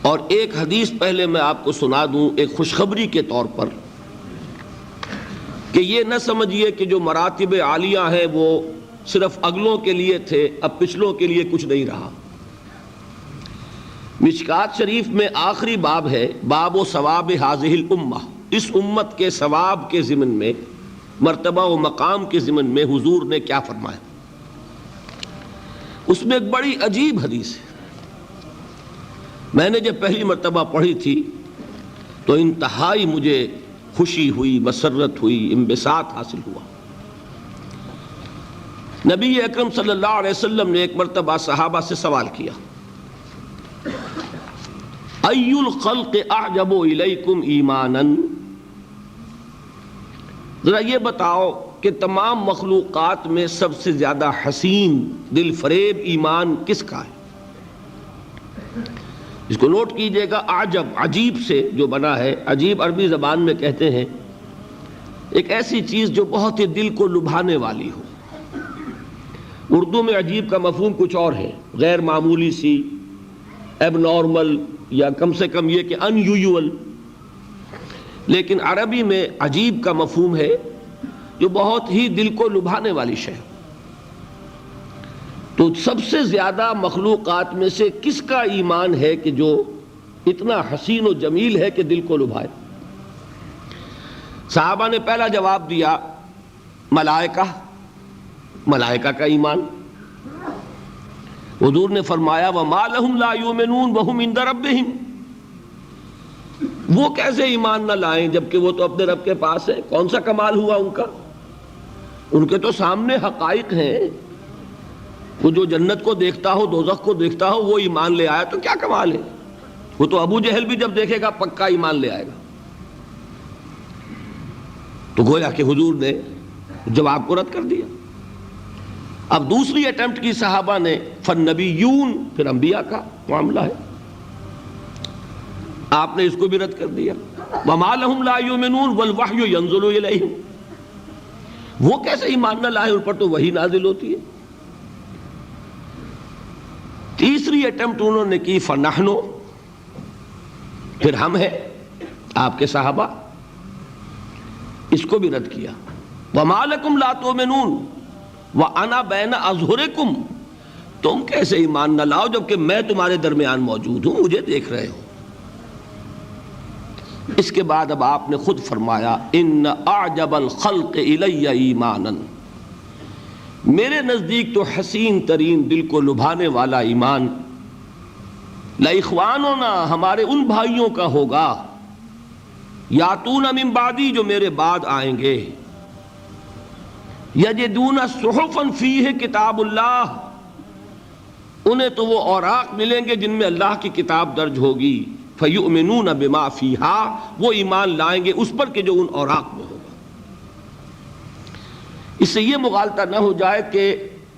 اور ایک حدیث پہلے میں آپ کو سنا دوں ایک خوشخبری کے طور پر، کہ یہ نہ سمجھیے کہ جو مراتب عالیہ ہیں وہ صرف اگلوں کے لیے تھے، اب پچھلوں کے لیے کچھ نہیں رہا۔ مشکات شریف میں آخری باب ہے، باب و ثواب ہذہ الامہ، اس امت کے ثواب کے ضمن میں، مرتبہ و مقام کے ضمن میں حضور نے کیا فرمایا۔ اس میں ایک بڑی عجیب حدیث ہے، میں نے جب پہلی مرتبہ پڑھی تھی تو انتہائی مجھے خوشی ہوئی، مسرت ہوئی، انبساط حاصل ہوا۔ نبی اکرم صلی اللہ علیہ وسلم نے ایک مرتبہ صحابہ سے سوال کیا، ای الخلق اعجب الیکم ایمانا، ذرا یہ بتاؤ کہ تمام مخلوقات میں سب سے زیادہ حسین، دل فریب ایمان کس کا ہے؟ اس کو نوٹ کیجئے گا، اعجب عجیب سے جو بنا ہے، عجیب عربی زبان میں کہتے ہیں ایک ایسی چیز جو بہت ہی دل کو لبھانے والی ہو۔ اردو میں عجیب کا مفہوم کچھ اور ہے، غیر معمولی سی، ایب نارمل، یا کم سے کم یہ کہ ان یوزول، لیکن عربی میں عجیب کا مفہوم ہے جو بہت ہی دل کو لبھانے والی شے۔ تو سب سے زیادہ مخلوقات میں سے کس کا ایمان ہے کہ جو اتنا حسین و جمیل ہے کہ دل کو لبھائے؟ صحابہ نے پہلا جواب دیا ملائکہ، ملائکہ کا ایمان۔ حضور نے فرمایا وَمَا لَهُمْ لَا يُؤْمِنُونَ وَهُمْ عِندَ رَبِّهِمْ، وہ کیسے ایمان نہ لائیں جبکہ وہ تو اپنے رب کے پاس ہے؟ کون سا کمال ہوا ان کا؟ ان کے تو سامنے حقائق ہیں، وہ جو جنت کو دیکھتا ہو، دوزخ کو دیکھتا ہو، وہ ایمان لے آیا تو کیا کمال ہے؟ وہ تو ابو جہل بھی جب دیکھے گا پکا ایمان لے آئے گا۔ تو گویا کہ حضور نے جواب کو رد کر دیا۔ اب دوسری اٹیمپٹ کی صحابہ نے، فالنبیون، پھر انبیاء کا معاملہ ہے، آپ نے اس کو بھی رد کر دیا۔ وما لهم لا يؤمنون والوحی ينزل الیہم، وہ کیسے ایمان نہ لائے، ان پر تو وحی نازل ہوتی ہے۔ تیسری اٹیمپٹ انہوں نے کی فنحن، پھر ہم ہیں آپ کے صحابہ، اس کو بھی رد کیا۔ وما لکم لا تؤمنون وانا بین اظہرکم، تم کیسے ایمان نہ لاؤ جبکہ میں تمہارے درمیان موجود ہوں، مجھے دیکھ رہے ہو۔ اس کے بعد اب آپ نے خود فرمایا ان اعجب الخلق الی ایمانا، میرے نزدیک تو حسین ترین دل کو لبھانے والا ایمان لإخواننا، ہمارے ان بھائیوں کا ہوگا، یاتون من بعدی، جو میرے بعد آئیں گے، یجدون صحفا فیہ کتاب اللہ، انہیں تو وہ اوراق ملیں گے جن میں اللہ کی کتاب درج ہوگی، فیؤمنون بما فیہا، وہ ایمان لائیں گے اس پر کہ جو ان اوراق میں ہوگا۔ اس سے یہ مغالطہ نہ ہو جائے کہ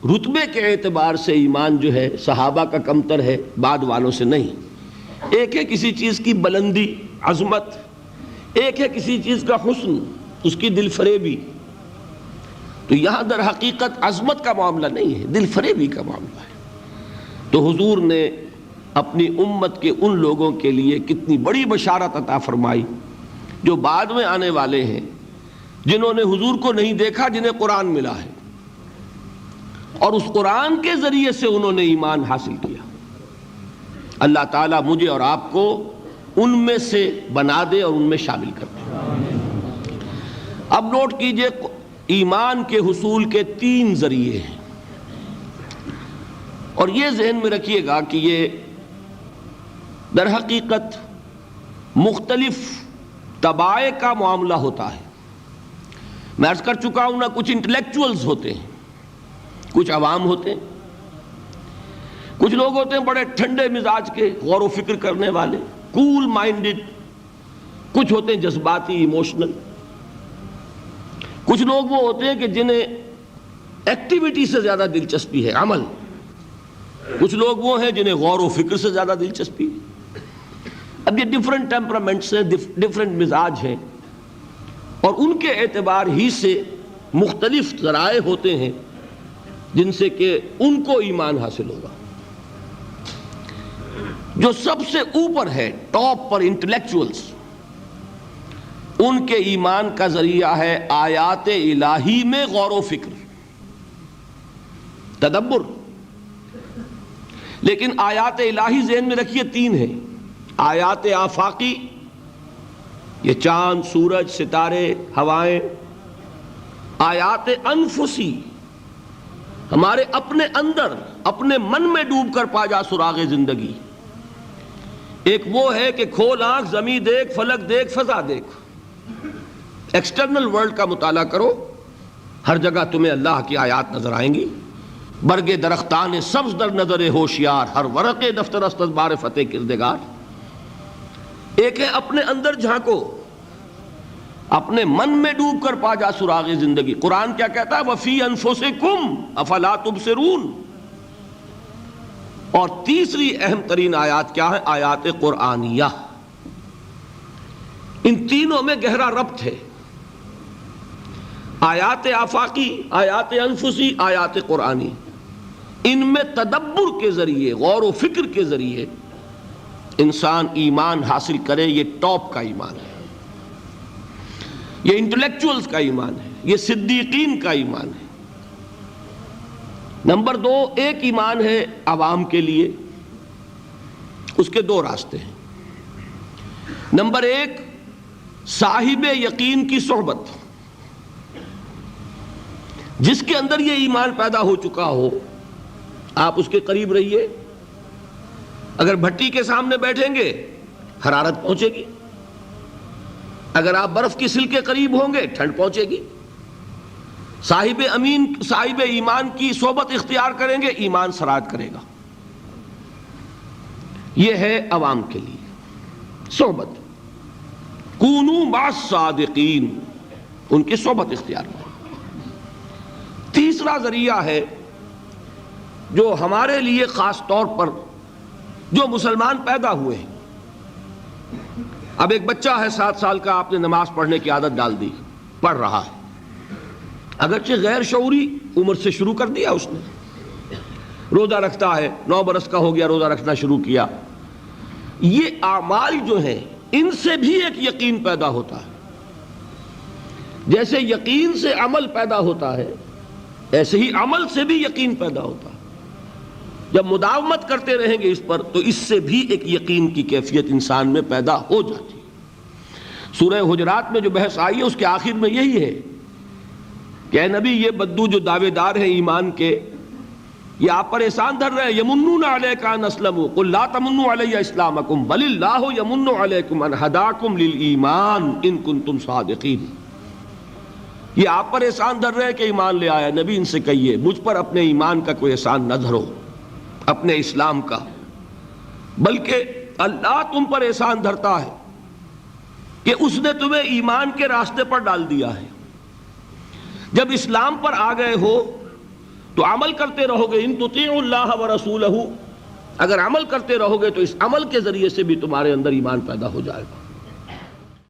رتبے کے اعتبار سے ایمان جو ہے صحابہ کا کمتر ہے، بعد والوں سے نہیں۔ ایک ہے کسی چیز کی بلندی، عظمت، ایک ہے کسی چیز کا حسن، اس کی دل فریبی۔ تو یہاں در حقیقت عظمت کا معاملہ نہیں ہے، دل فریبی کا معاملہ ہے۔ تو حضور نے اپنی امت کے ان لوگوں کے لیے کتنی بڑی بشارت عطا فرمائی جو بعد میں آنے والے ہیں، جنہوں نے حضور کو نہیں دیکھا، جنہیں قرآن ملا ہے، اور اس قرآن کے ذریعے سے انہوں نے ایمان حاصل کیا۔ اللہ تعالیٰ مجھے اور آپ کو ان میں سے بنا دے اور ان میں شامل کر دے۔ اب نوٹ کیجئے، ایمان کے حصول کے 3 ذریعے ہیں، اور یہ ذہن میں رکھیے گا کہ یہ در حقیقت مختلف طباع کا معاملہ ہوتا ہے۔ میں عرض کر چکا ہوں نا، کچھ انٹلیکچوئلز ہوتے ہیں، کچھ عوام ہوتے ہیں، کچھ لوگ ہوتے ہیں بڑے ٹھنڈے مزاج کے، غور و فکر کرنے والے، کول مائنڈڈ، کچھ ہوتے ہیں جذباتی، ایموشنل، کچھ لوگ وہ ہوتے ہیں کہ جنہیں ایکٹیویٹی سے زیادہ دلچسپی ہے، عمل، کچھ لوگ وہ ہیں جنہیں غور و فکر سے زیادہ دلچسپی ہے۔ اب یہ ڈیفرنٹ ٹیمپرامنٹس ہیں، ڈیفرنٹ مزاج ہیں، اور ان کے اعتبار ہی سے مختلف ذرائع ہوتے ہیں جن سے کہ ان کو ایمان حاصل ہوگا۔ جو سب سے اوپر ہے، ٹاپ پر انٹلیکچوئلز، ان کے ایمان کا ذریعہ ہے آیات الہی میں غور و فکر، تدبر۔ لیکن آیات الہی ذہن میں رکھیے تین ہیں، آیات آفاقی، یہ چاند، سورج، ستارے، ہوائیں، آیات انفسی، ہمارے اپنے اندر، اپنے من میں ڈوب کر پا جا سراغ زندگی۔ ایک وہ ہے کہ کھول آنکھ، زمین دیکھ، فلک دیکھ، فضا دیکھ، ایکسٹرنل ورلڈ کا مطالعہ کرو، ہر جگہ تمہیں اللہ کی آیات نظر آئیں گی۔ برگ درختان سبز در نظر ہوشیار، ہر ورق دفتر است از بار فتح کردگار۔ ایک ہے اپنے اندر جھانکو، اپنے من میں ڈوب کر پا جا سراغ زندگی۔ قرآن کیا کہتا ہے؟ وَفِي أَنفُسِكُمْ أَفَلَا تُبْصِرُونَ۔ اور تیسری اہم ترین آیات کیا ہے؟ آیات قرآنیہ۔ ان تینوں میں گہرا ربط ہے، آیات آفاقی، آیات انفسی، آیات قرآنی۔ ان میں تدبر کے ذریعے، غور و فکر کے ذریعے انسان ایمان حاصل کرے، یہ ٹاپ کا ایمان ہے، یہ انٹلیکچوئلز کا ایمان ہے، یہ صدیقین کا ایمان ہے۔ نمبر دو، ایک ایمان ہے عوام کے لیے، اس کے دو راستے ہیں۔ نمبر ایک، صاحب یقین کی صحبت، جس کے اندر یہ ایمان پیدا ہو چکا ہو، آپ اس کے قریب رہیے، اگر بھٹی کے سامنے بیٹھیں گے حرارت پہنچے گی، اگر آپ برف کی سل کے قریب ہوں گے ٹھنڈ پہنچے گی۔ صاحب ایمان کی صحبت اختیار کریں گے، ایمان سرایت کرے گا۔ یہ ہے عوام کے لیے صحبت، کونوا مع الصادقین، ان کی صحبت اختیار کریں۔ تیسرا ذریعہ ہے جو ہمارے لیے خاص طور پر جو مسلمان پیدا ہوئے ہیں، اب ایک بچہ ہے 7 سال کا، آپ نے نماز پڑھنے کی عادت ڈال دی، پڑھ رہا ہے، اگرچہ غیر شعوری عمر سے شروع کر دیا اس نے، روزہ رکھتا ہے، 9 برس کا ہو گیا، روزہ رکھنا شروع کیا۔ یہ اعمال جو ہیں ان سے بھی ایک یقین پیدا ہوتا ہے، جیسے یقین سے عمل پیدا ہوتا ہے ایسے ہی عمل سے بھی یقین پیدا ہوتا ہے۔ جب مداومت کرتے رہیں گے اس پر تو اس سے بھی ایک یقین کی کیفیت انسان میں پیدا ہو جاتی ہے۔ سورہ حجرات میں جو بحث آئی ہے اس کے آخر میں یہی ہے کہ اے نبی، یہ بدو جو دعوے دار ہیں ایمان کے، یہ آپ پر احسان دھر رہے ہیں، یمنون علیک ان اسلموا قل لا تمنوا علی اسلامکم بل اللہ یمن علیکم ان ہداکم للایمان ان کنتم صادقین۔ یہ آپ پر احسان دھر رہے ہیں کہ ایمان لے آیا، نبی ان سے کہیے مجھ پر اپنے ایمان کا کوئی احسان نہ دھرو، اپنے اسلام کا، بلکہ اللہ تم پر احسان دھرتا ہے کہ اس نے تمہیں ایمان کے راستے پر ڈال دیا ہے۔ جب اسلام پر آ گئے ہو تو عمل کرتے رہو گے، ان تطیعوا اللہ ورسولہ، اگر عمل کرتے رہو گے تو اس عمل کے ذریعے سے بھی تمہارے اندر ایمان پیدا ہو جائے گا۔